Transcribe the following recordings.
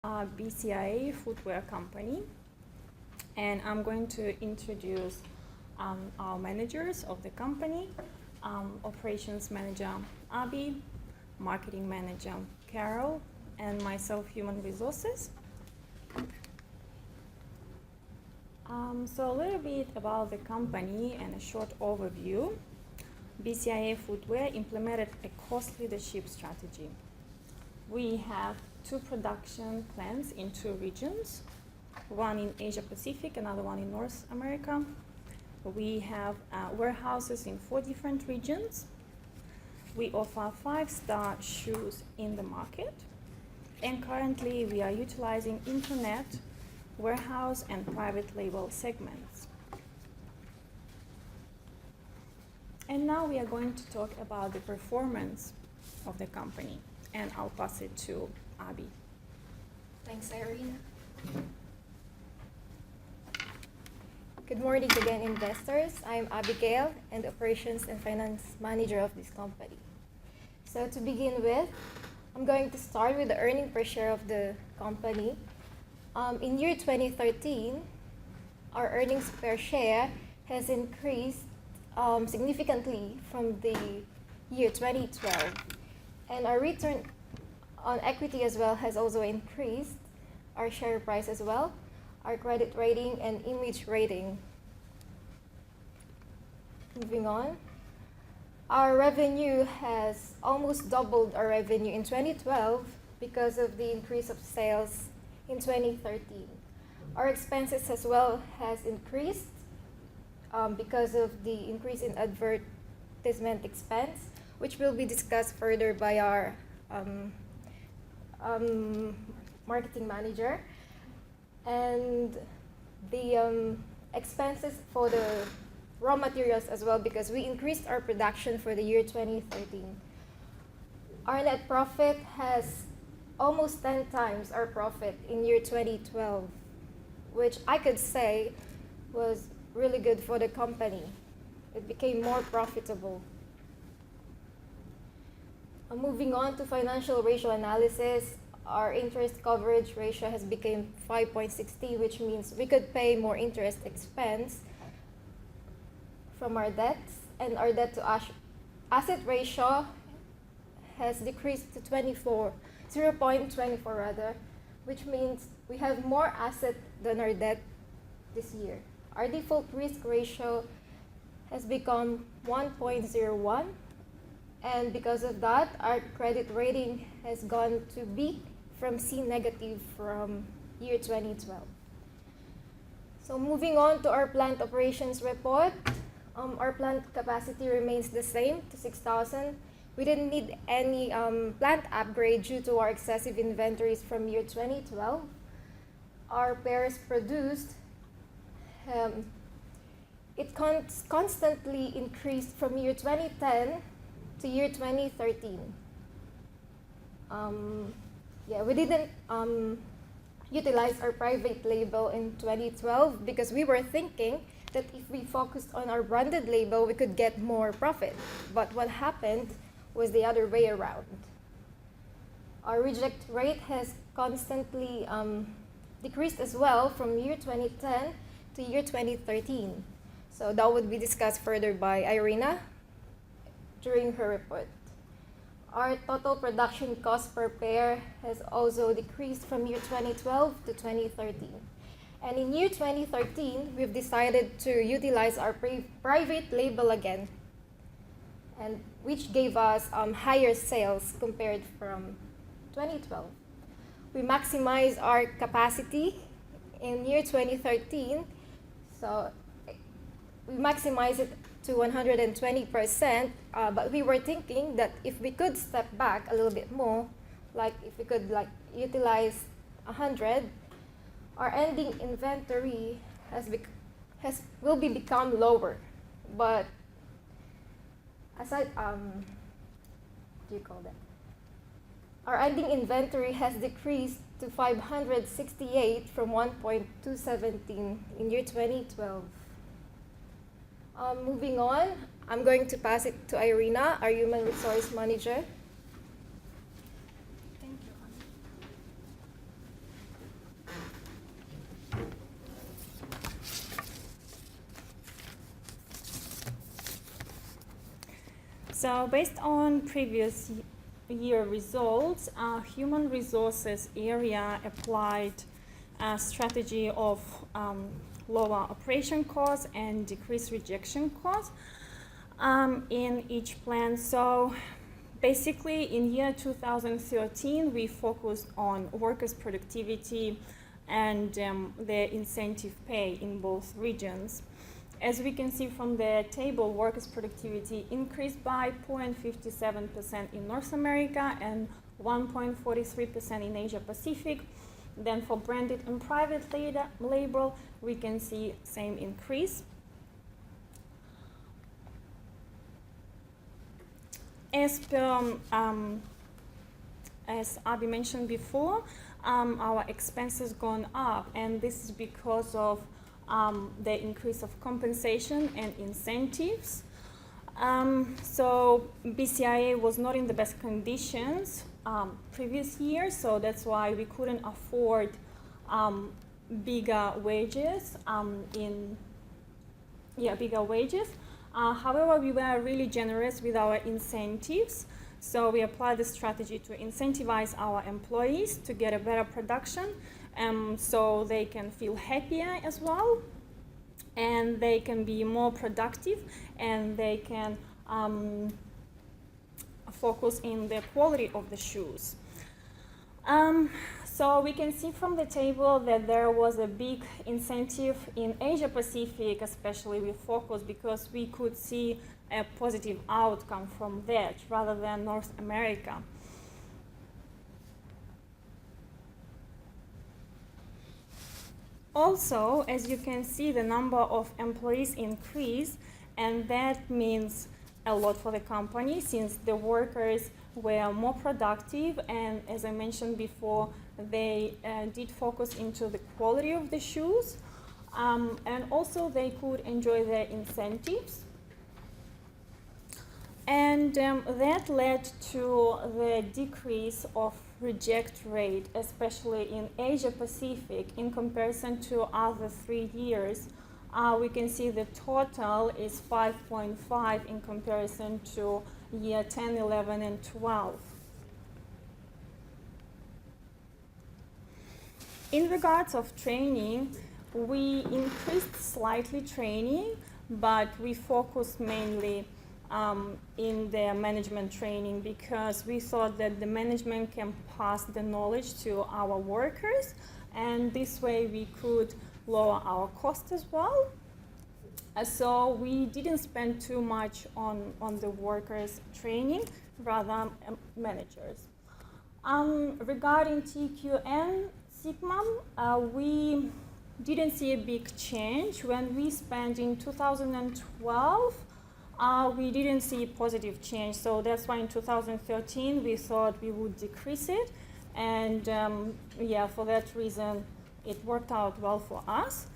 B.CIA Footwear company, and I'm going to introduce our managers of the company, operations manager Abby, marketing manager Carol, and myself, human resources. So a little bit about the company and a short overview. B.CIA Footwear implemented a cost leadership strategy. We have 2 production plants in 2 regions, one in Asia Pacific, another one in North America. We have warehouses in 4 different regions. We offer 5-star shoes in the market, and currently we are utilizing internet, warehouse, and private label segments. And now we are going to talk about the performance of the company, and I'll pass it to Abby. Thanks, Iryna. Good morning again, investors. I'm Abigail, and Operations and Finance Manager of this company. So to begin with, I'm going to start with the earning per share of the company. In year 2013, our earnings per share has increased significantly from the year 2012. And our return on equity as well has also increased, our share price as well, our credit rating and image rating. Moving on. Our revenue has almost doubled our revenue in 2012 because of the increase of sales in 2013. Our expenses as well has increased because of the increase in advertisement expense, which will be discussed further by our marketing manager, and the expenses for the raw materials as well, because we increased our production for the year 2013. Our net profit has almost 10 times our profit in year 2012, which I could say was really good for the company. It became more profitable. Moving on to financial ratio analysis, our interest coverage ratio has become 5.60, which means we could pay more interest expense from our debts, and our debt to asset ratio has decreased to 0.24 rather, which means we have more asset than our debt this year. Our default risk ratio has become 1.01. And because of that, our credit rating has gone to B from C negative from year 2012. So moving on to our plant operations report, our plant capacity remains the same to 6,000. We didn't need any plant upgrade due to our excessive inventories from year 2012. Our pairs produced, it constantly increased from year 2010 to year 2013. We didn't utilize our private label in 2012 because we were thinking that if we focused on our branded label, we could get more profit. But what happened was the other way around. Our reject rate has constantly decreased as well from year 2010 to year 2013. So that would be discussed further by Iryna during her report. Our total production cost per pair has also decreased from year 2012 to 2013. And in year 2013, we've decided to utilize our private label again, and which gave us higher sales compared from 2012. We maximize our capacity in year 2013, so we maximize it to 120%, but we were thinking that if we could step back a little bit more, like if we could utilize 100, our ending inventory will become lower. But aside, our ending inventory has decreased to 568 from 1.217 in year 2012. Moving on, I'm going to pass it to Iryna, our Human Resource Manager. Thank you, So based on previous year results, human resources area applied a strategy of lower operation costs and decreased rejection costs in each plan. So basically in year 2013 we focused on workers' productivity and their incentive pay in both regions. As we can see from the table, workers' productivity increased by 0.57% in North America and 1.43% in Asia Pacific. Then for branded and private label, we can see same increase. As Abby mentioned before, our expenses gone up, and this is because of the increase of compensation and incentives. So B.CIA was not in the best conditions previous year, so that's why we couldn't afford bigger wages. Bigger wages. However, we were really generous with our incentives. So we applied the strategy to incentivize our employees to get a better production, so they can feel happier as well, and they can be more productive, and they can focus in the quality of the shoes. So we can see from the table that there was a big incentive in Asia Pacific, especially with focus, because we could see a positive outcome from that rather than North America. Also, as you can see, the number of employees increased, and that means a lot for the company since the workers were more productive, and as I mentioned before, they did focus into the quality of the shoes, and also they could enjoy their incentives. And that led to the decrease of reject rate, especially in Asia Pacific, in comparison to other 3 years. We can see the total is 5.5 in comparison to year 10, 11, and 12. In regards of training, we increased slightly training, but we focused mainly in the management training because we thought that the management can pass the knowledge to our workers, and this way we could lower our cost as well. So we didn't spend too much on the workers training, rather managers. Regarding TQN Sigma, we didn't see a big change. When we spent in 2012, we didn't see positive change, so that's why in 2013 we thought we would decrease it, and for that reason it worked out well for us.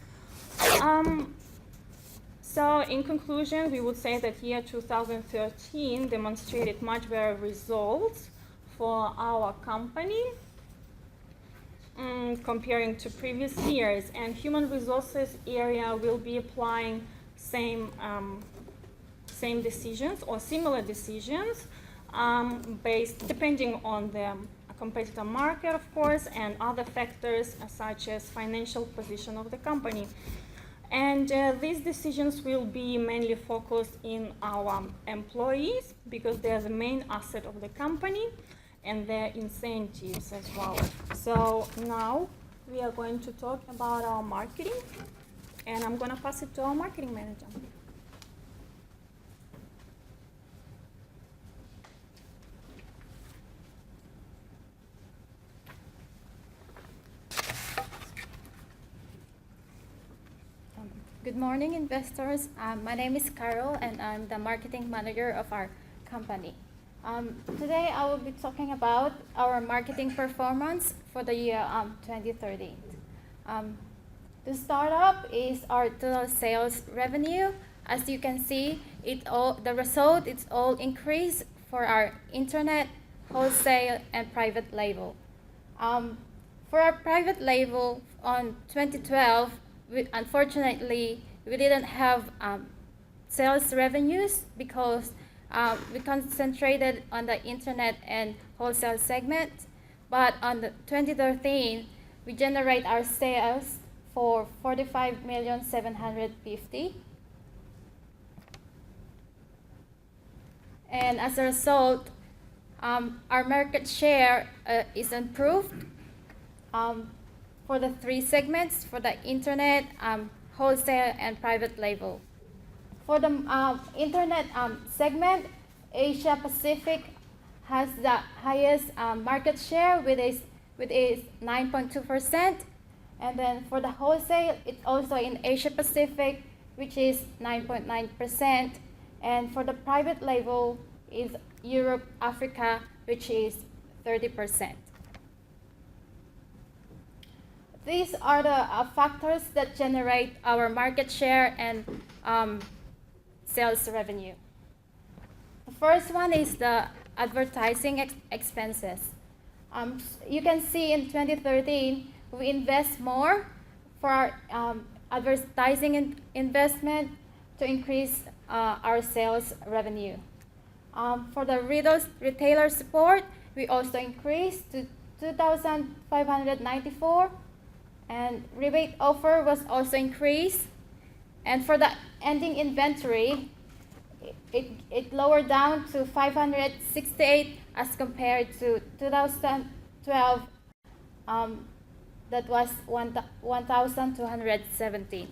So in conclusion, we would say that year 2013 demonstrated much better results for our company comparing to previous years, and human resources area will be applying same decisions or similar decisions based depending on the competitor market, of course, and other factors such as financial position of the company. And these decisions will be mainly focused in our employees because they are the main asset of the company, and their incentives as well. So now we are going to talk about our marketing, and I'm going to pass it to our marketing manager. Good morning, investors. My name is Carol, and I'm the marketing manager of our company. Today, I will be talking about our marketing performance for the year 2013. The startup is our total sales revenue. As you can see, the result is all increase for our internet, wholesale, and private label. For our private label on 2012, unfortunately, we didn't have sales revenues because we concentrated on the internet and wholesale segment, but on the 2013, we generate our sales for 45,750,000. And as a result, our market share is improved for the three segments, for the internet, wholesale, and private label. For the internet segment, Asia Pacific has the highest market share with its 9.2%. And then for the wholesale, it's also in Asia Pacific, which is 9.9%. And for the private label is Europe, Africa, which is 30%. These are the factors that generate our market share and sales revenue. The first one is the advertising expenses. You can see in 2013, we invest more for our advertising investment to increase our sales revenue. For the retailer support, we also increased to 2,594, and rebate offer was also increased. And for the ending inventory, it lowered down to 568 as compared to 2012, that was 1,217.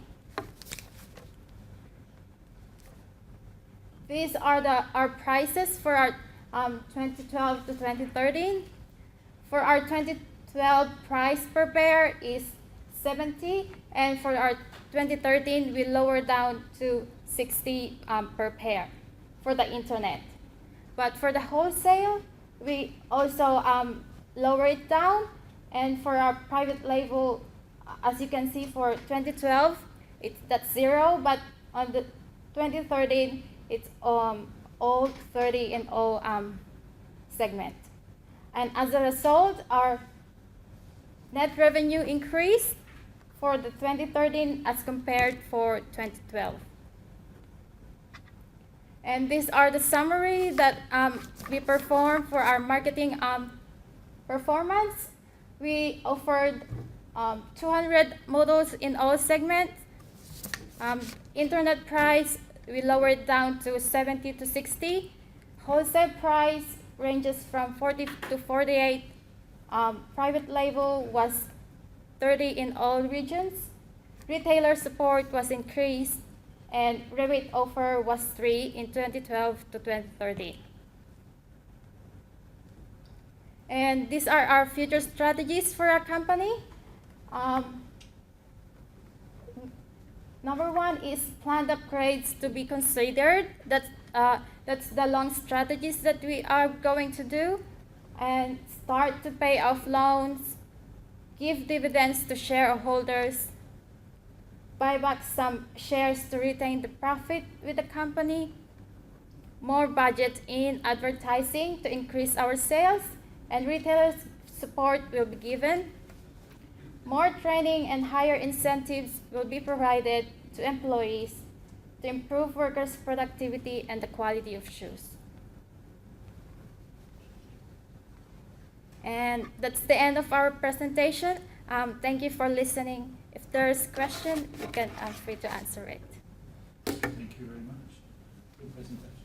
These are our prices for our 2012 to 2013. For our 2012, price per pair is 70, and for our 2013, we lowered down to 60 per pair for the internet. But for the wholesale, we also lower it down, and for our private label, as you can see for 2012, that's 0, but on the 2013, it's all 30 in all segment. And as a result, our net revenue increased for the 2013 as compared for 2012. And these are the summary that we performed for our marketing performance. We offered 200 models in all segments. Internet price, we lowered down to 70 to 60. Wholesale price ranges from 40 to 48. Private label was 30 in all regions. Retailer support was increased, and rebate offer was 3 in 2012 to 2013. And these are our future strategies for our company. Number one is planned upgrades to be considered. That's the long strategies that we are going to do. And start to pay off loans, give dividends to shareholders, buy back some shares to retain the profit with the company, more budget in advertising to increase our sales, and retailers support will be given. More training and higher incentives will be provided to employees to improve workers' productivity and the quality of shoes. And that's the end of our presentation. Thank you for listening. If there's a question, you can free to answer it. Thank you very much. Good presentation.